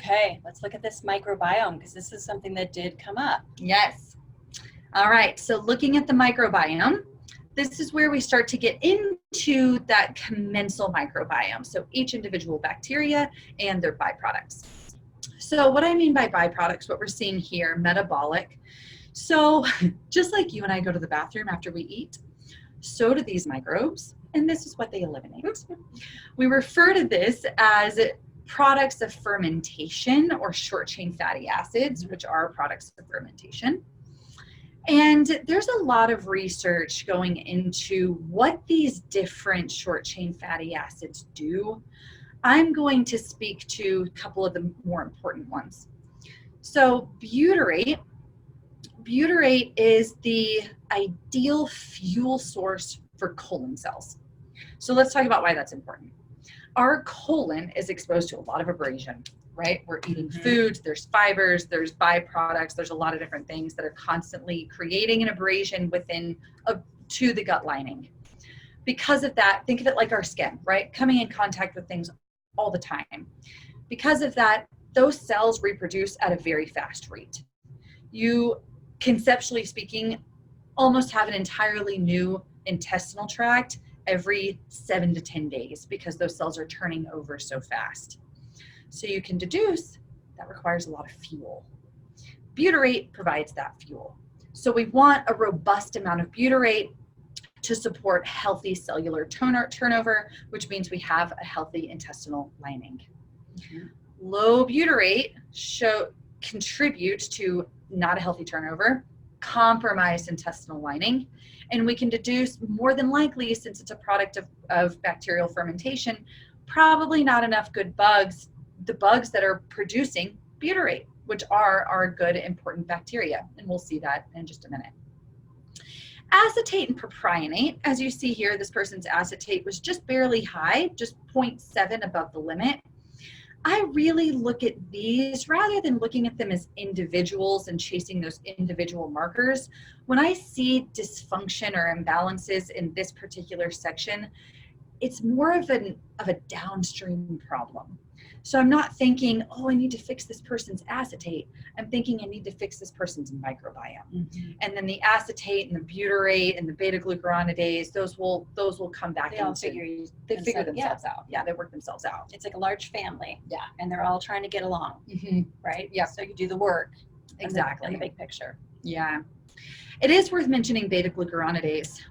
Okay, let's look at this microbiome because this is something that did come up. Yes. All right, so looking at the microbiome, this is where we start to get into that commensal microbiome. So each individual bacteria and their byproducts. So what I mean by byproducts, what we're seeing here, metabolic. So just like you and I go to the bathroom after we eat, so do these microbes, and this is what they eliminate. We refer to this as products of fermentation or short chain fatty acids, which are products of fermentation. And there's a lot of research going into what these different short chain fatty acids do. I'm going to speak to a couple of the more important ones. So butyrate is the ideal fuel source for colon cells. So let's talk about why that's important. Our colon is exposed to a lot of abrasion, right? We're eating foods, there's fibers, there's byproducts, there's a lot of different things that are constantly creating an abrasion to the gut lining. Because of that, think of it like our skin, right? Coming in contact with things all the time. Because of that, those cells reproduce at a very fast rate. You, conceptually speaking, almost have an entirely new intestinal tract every 7 to 10 days because those cells are turning over so fast. So you can deduce that requires a lot of fuel. Butyrate provides that fuel. So we want a robust amount of butyrate to support healthy cellular turnover, which means we have a healthy intestinal lining. Low butyrate contributes to not a healthy turnover, compromised intestinal lining, and we can deduce more than likely, since it's a product of bacterial fermentation, probably not enough good bugs, the bugs that are producing butyrate, which are our good important bacteria, and we'll see that in just a minute. Acetate and propionate, as you see here, this person's acetate was just barely high, just 0.7 above the limit. I really look at these rather than looking at them as individuals and chasing those individual markers. When I see dysfunction or imbalances in this particular section, it's more of a downstream problem. So I'm not thinking, oh, I need to fix this person's acetate. I'm thinking I need to fix this person's microbiome. And then the acetate and the butyrate and the beta-glucuronidase, those will come back. They figure themselves out. Yeah, they work themselves out. It's like a large family. Yeah. And they're all trying to get along, right? Yeah. So you do the work. Exactly. In the big picture. Yeah. It is worth mentioning beta-glucuronidase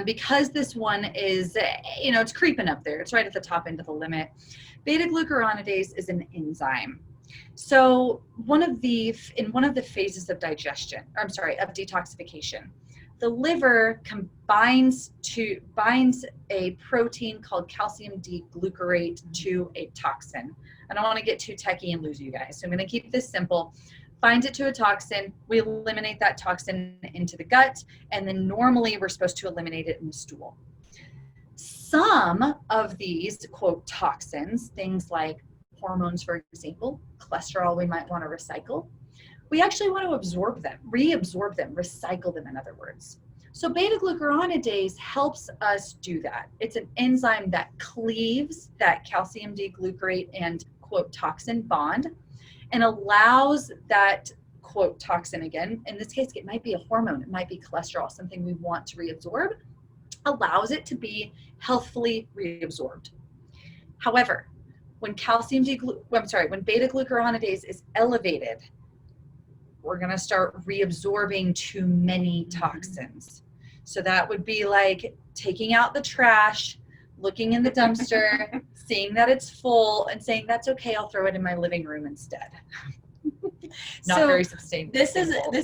because this one is, it's creeping up there. It's right at the top end of the limit. Beta-glucuronidase is an enzyme. So in one of the phases of detoxification, the liver binds a protein called calcium D-glucarate to a toxin. I don't want to get too techie and lose you guys, so I'm going to keep this simple. Binds it to a toxin, we eliminate that toxin into the gut, and then normally we're supposed to eliminate it in the stool. Some of these, quote, toxins, things like hormones, for example, cholesterol, we might want to recycle. We actually want to absorb them, reabsorb them, recycle them, in other words. So beta-glucuronidase helps us do that. It's an enzyme that cleaves that calcium D-glucarate and, quote, toxin bond and allows that, quote, toxin again. In this case, it might be a hormone, it might be cholesterol, something we want to reabsorb, allows it to be healthfully reabsorbed. However, when beta-glucuronidase is elevated, we're going to start reabsorbing too many toxins. So that would be like taking out the trash, looking in the dumpster, seeing that it's full, and saying, that's okay, I'll throw it in my living room instead. Not very sustainable. This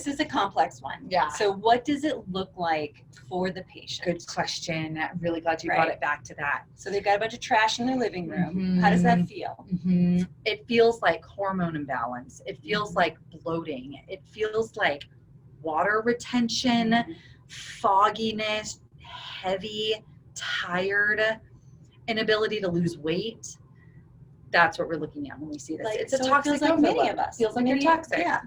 is a complex one. Yeah. So what does it look like for the patient? Good question. I'm really glad you brought it back to that. So they've got a bunch of trash in their living room. How does that feel? It feels like hormone imbalance. It feels like bloating. It feels like water retention, fogginess, heavy, tired, inability to lose weight. That's what we're looking at when we see this. It's a toxic. It feels like many of us. Feels like you're toxic. Yeah.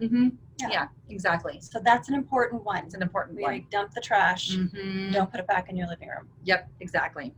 Yeah, exactly. So that's an important one. It's an important one. Dump the trash. Don't put it back in your living room. Yep, exactly.